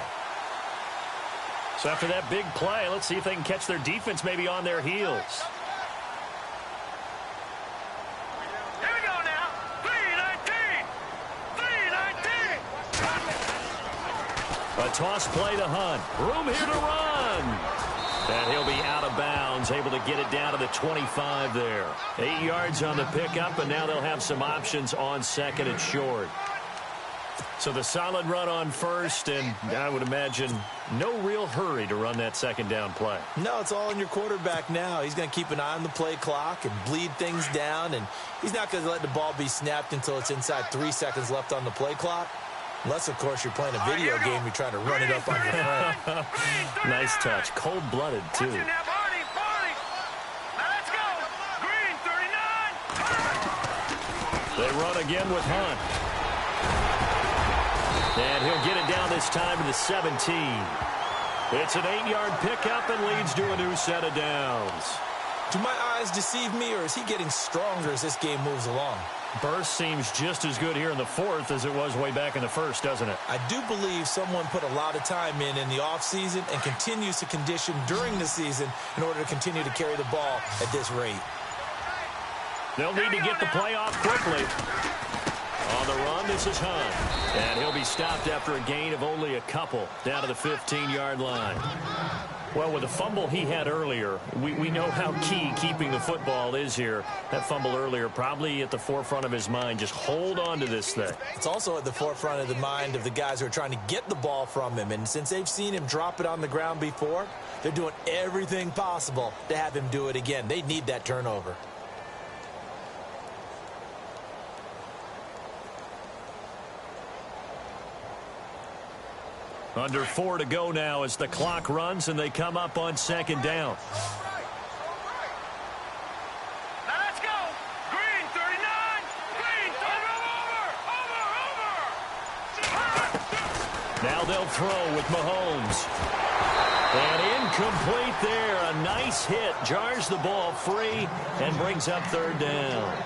So after that big play, let's see if they can catch their defense maybe on their heels. Here we go now. 3-19. 3-19. A toss play to Hunt. Room here to run. And he'll be out of bounds, able to get it down to the 25 there. 8 yards on the pickup, and now they'll have some options on second and short. So the solid run on first, and I would imagine no real hurry to run that second down play. No, it's all on your quarterback now. He's going to keep an eye on the play clock and bleed things down, and he's not going to let the ball be snapped until it's inside 3 seconds left on the play clock. Unless, of course, you're playing a video game, you're trying to run it up on your friend. Nice touch. Cold-blooded, too. Watch it now, Barney. Now let's go. Green, 39. They run again with Hunt. And he'll get it down this time to the 17. It's an 8-yard pickup and leads to a new set of downs. Do my eyes deceive me, or is he getting stronger as this game moves along? Burst seems just as good here in the fourth as it was way back in the first, doesn't it? I do believe someone put a lot of time in the offseason and continues to condition during the season in order to continue to carry the ball at this rate. They'll need to get the play off quickly. On the run, this is Hunt. And he'll be stopped after a gain of only a couple down to the 15-yard line. Well, with the fumble he had earlier, we know how key keeping the football is here. That fumble earlier probably at the forefront of his mind. Just hold on to this thing. It's also at the forefront of the mind of the guys who are trying to get the ball from him. And since they've seen him drop it on the ground before, they're doing everything possible to have him do it again. They need that turnover. Under 4 to go now as the clock runs and they come up on second down. Now let's go. Green, 39. Green, over. Now they'll throw with Mahomes. And incomplete there. A nice hit. Jars the ball free and brings up third down.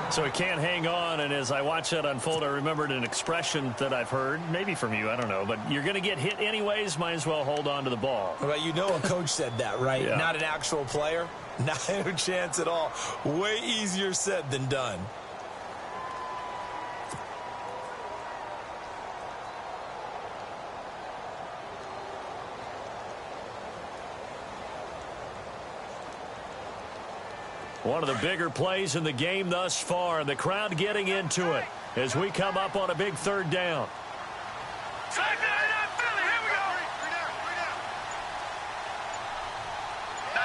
So he can't hang on, and as I watch that unfold, I remembered an expression that I've heard, maybe from you, I don't know, but you're going to get hit anyways, might as well hold on to the ball. Well, you know a coach said that, right? Yeah. Not an actual player. Not a chance at all. Way easier said than done. One of the bigger plays in the game thus far. The crowd getting into it as we come up on a big third down. Second down, Philly. Here we go. No.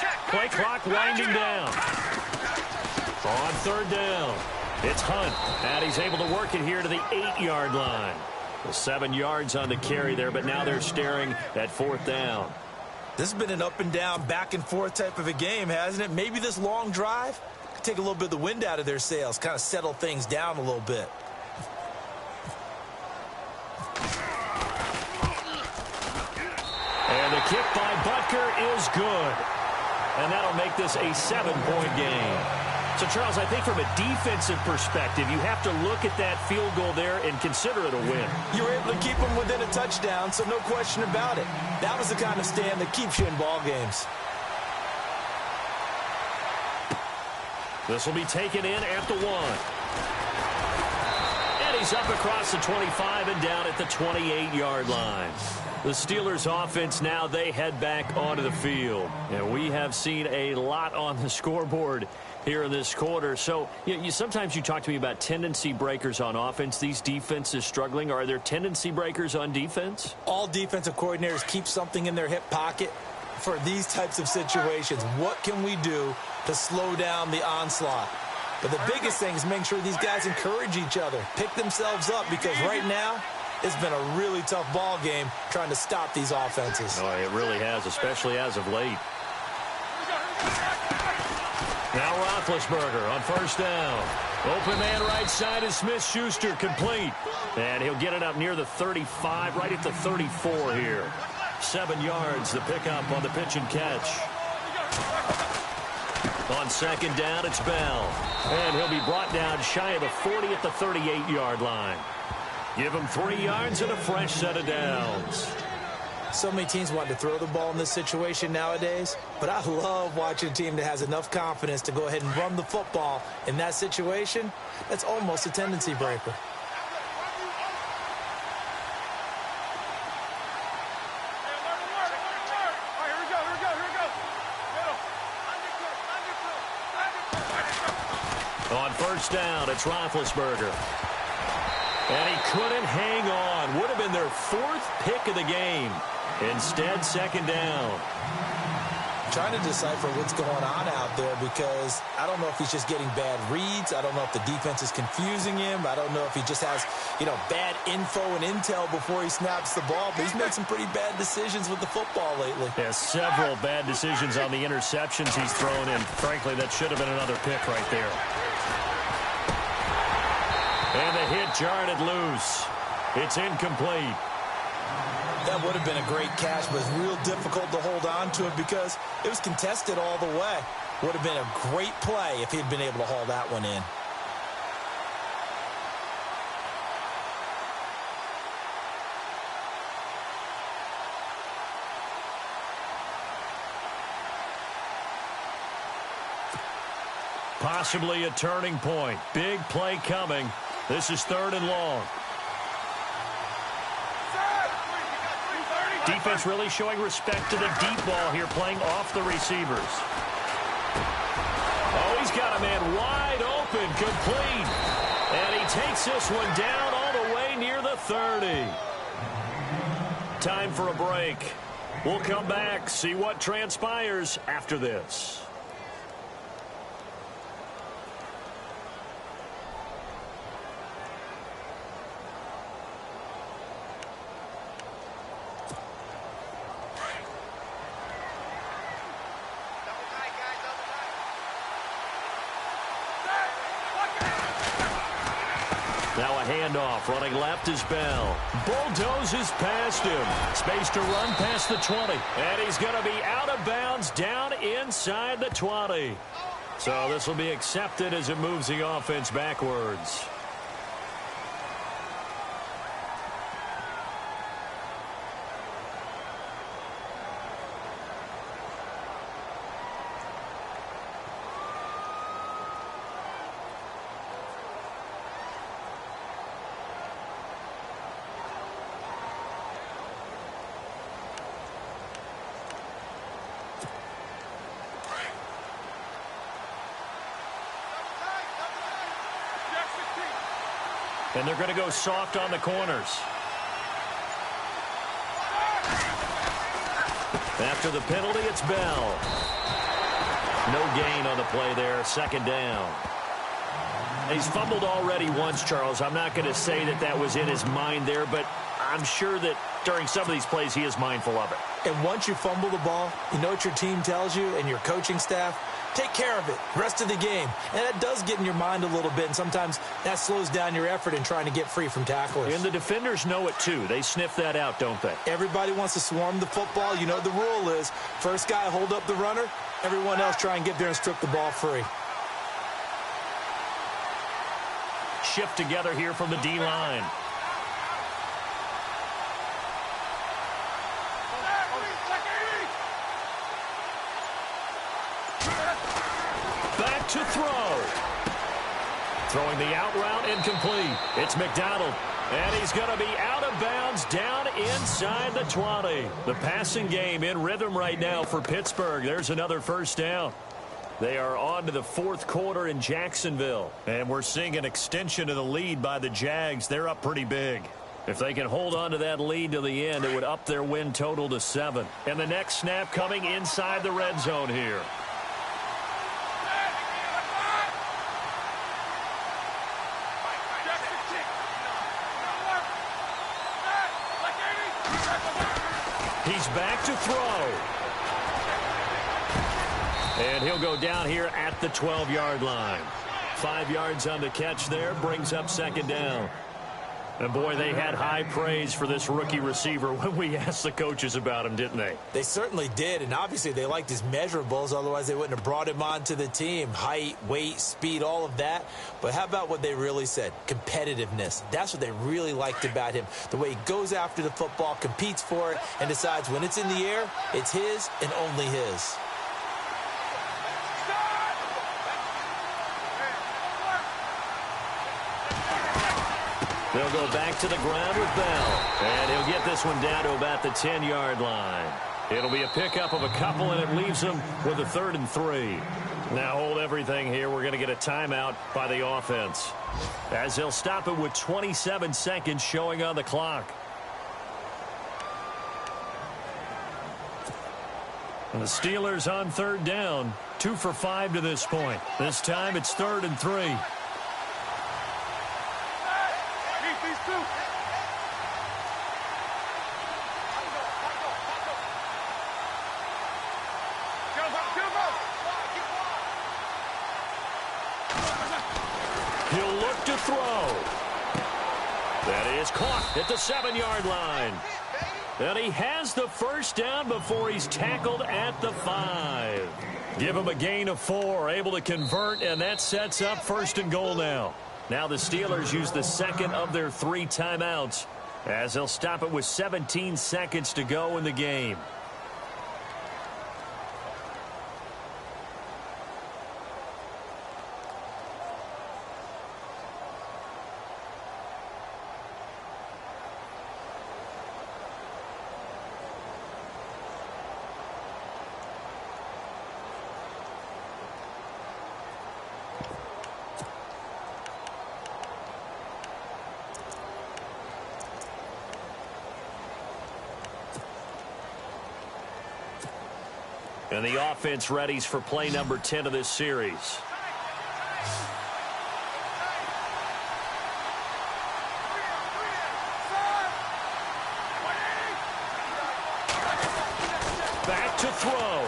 Check. Play clock winding down. On third down, it's Hunt. And he's able to work it here to the 8-yard line. Well, 7 yards on the carry there, but now they're staring at fourth down. This has been an up and down, back and forth type of a game, hasn't it? Maybe this long drive take a little bit of the wind out of their sails, kind of settle things down a little bit. And the kick by Butker is good. And that'll make this a 7-point game. So, Charles, I think from a defensive perspective, you have to look at that field goal there and consider it a win. You were able to keep them within a touchdown, so no question about it. That was the kind of stand that keeps you in ball games. This will be taken in at the 1. And he's up across the 25 and down at the 28-yard line. The Steelers offense now, they head back onto the field. And we have seen a lot on the scoreboard here in this quarter. So sometimes you talk to me about tendency breakers on offense. These defenses struggling. Are there tendency breakers on defense? All defensive coordinators keep something in their hip pocket for these types of situations. What can we do to slow down the onslaught? But the biggest thing is make sure these guys encourage each other, pick themselves up, because right now it's been a really tough ball game trying to stop these offenses. Oh, it really has, especially as of late. Now Roethlisberger on first down. Open man right side is Smith-Schuster, complete. And he'll get it up near the 35, right at the 34 here. 7 yards, the pickup on the pitch and catch. On second down, it's Bell. And he'll be brought down shy of the 40 at the 38-yard line. Give him 3 yards and a fresh set of downs. So many teams want to throw the ball in this situation nowadays, but I love watching a team that has enough confidence to go ahead and run the football in that situation. That's almost a tendency breaker. On first down, it's Roethlisberger. And he couldn't hang on. Would have been their 4th pick of the game. Instead, second down. Trying to decipher what's going on out there, because I don't know if he's just getting bad reads. I don't know if the defense is confusing him. I don't know if he just has, bad info and intel before he snaps the ball. But he's made some pretty bad decisions with the football lately. Yeah, several bad decisions on the interceptions he's thrown in. Frankly, that should have been another pick right there. And the hit jarred it loose. It's incomplete. That would have been a great catch, but it's real difficult to hold on to it because it was contested all the way. Would have been a great play if he'd been able to haul that one in. Possibly a turning point. Big play coming. This is 3rd and long. Defense really showing respect to the deep ball here, playing off the receivers. Oh, he's got a man wide open, complete. And he takes this one down all the way near the 30. Time for a break. We'll come back, see what transpires after this. Now a handoff, running left is Bell. Bulldozes past him. Space to run past the 20. And he's going to be out of bounds down inside the 20. So this will be accepted as it moves the offense backwards. And they're going to go soft on the corners. After the penalty, it's Bell. No gain on the play there. Second down. He's fumbled already once, Charles. I'm not going to say that that was in his mind there, but I'm sure that during some of these plays he is mindful of it. And once you fumble the ball, you know what your team tells you and your coaching staff? take care of it rest of the game. And that does get in your mind a little bit, and sometimes that slows down your effort in trying to get free from tacklers. And the defenders know it too. They sniff that out, don't they? Everybody wants to swarm the football. You know the rule is first guy hold up the runner, everyone else try and get there and strip the ball free. Shift together here from the D-line. Back to throw. Throwing the out route incomplete. It's McDonald. And he's going to be out of bounds down inside the 20. The passing game in rhythm right now for Pittsburgh. There's another first down. They are on to the fourth quarter in Jacksonville. And we're seeing an extension of the lead by the Jags. They're up pretty big. If they can hold on to that lead to the end, it would up their win total to 7. And the next snap coming inside the red zone here. He's back to throw. And he'll go down here at the 12-yard line. 5 yards on the catch there, brings up second down. And, boy, they had high praise for this rookie receiver when we asked the coaches about him, didn't they? They certainly did, and obviously they liked his measurables. Otherwise, they wouldn't have brought him onto the team. Height, weight, speed, all of that. But how about what they really said? Competitiveness. That's what they really liked about him. The way he goes after the football, competes for it, and decides when it's in the air, it's his and only his. They'll go back to the ground with Bell. And he'll get this one down to about the 10-yard line. It'll be a pickup of a couple, and it leaves them with a 3rd and 3. Now hold everything here. We're going to get a timeout by the offense, as they'll stop it with 27 seconds showing on the clock. And the Steelers on 3rd down. 2 for 5 to this point. This time it's 3rd and 3. He'll look to throw. That is caught at the 7-yard line. And he has the first down before he's tackled at the 5. Give him a gain of 4, able to convert, and that sets up 1st and goal now. Now the Steelers use the second of their 3 timeouts, as they'll stop it with 17 seconds to go in the game. And the offense readies for play number 10 of this series. Back to throw.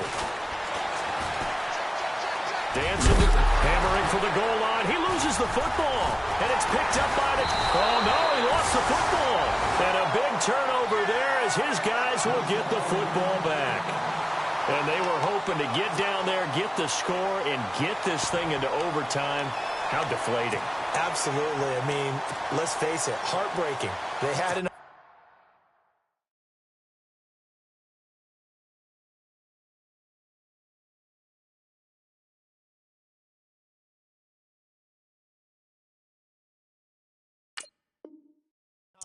Dancing, hammering for the goal line. He loses the football, and it's picked up by the... Oh, no, he lost the football. And a big turnover there as his guys will get the football back. And they were hoping to get down there, get the score, and get this thing into overtime. How deflating. Absolutely. I mean, let's face it, heartbreaking. They had an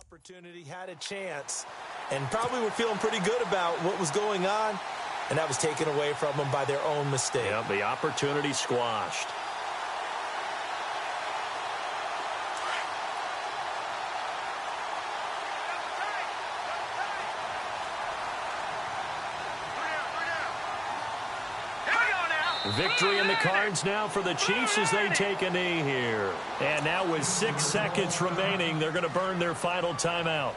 opportunity, had a chance, and probably were feeling pretty good about what was going on. And that was taken away from them by their own mistake. Yeah, the opportunity squashed. Victory in the cards now for the Chiefs as they take a knee here. And now with 6 seconds remaining, they're going to burn their final timeout.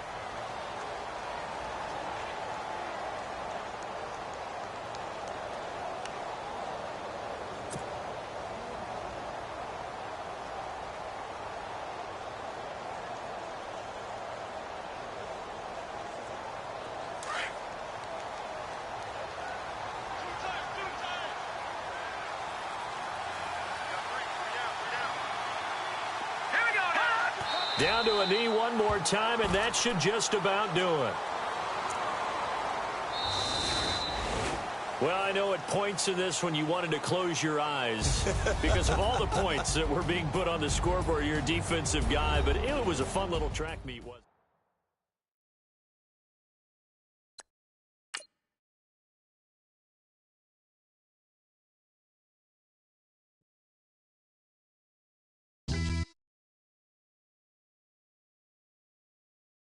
Down to a knee one more time, and that should just about do it. Well, I know at points in this when you wanted to close your eyes because of all the points that were being put on the scoreboard. You're a defensive guy, but it was a fun little track meet.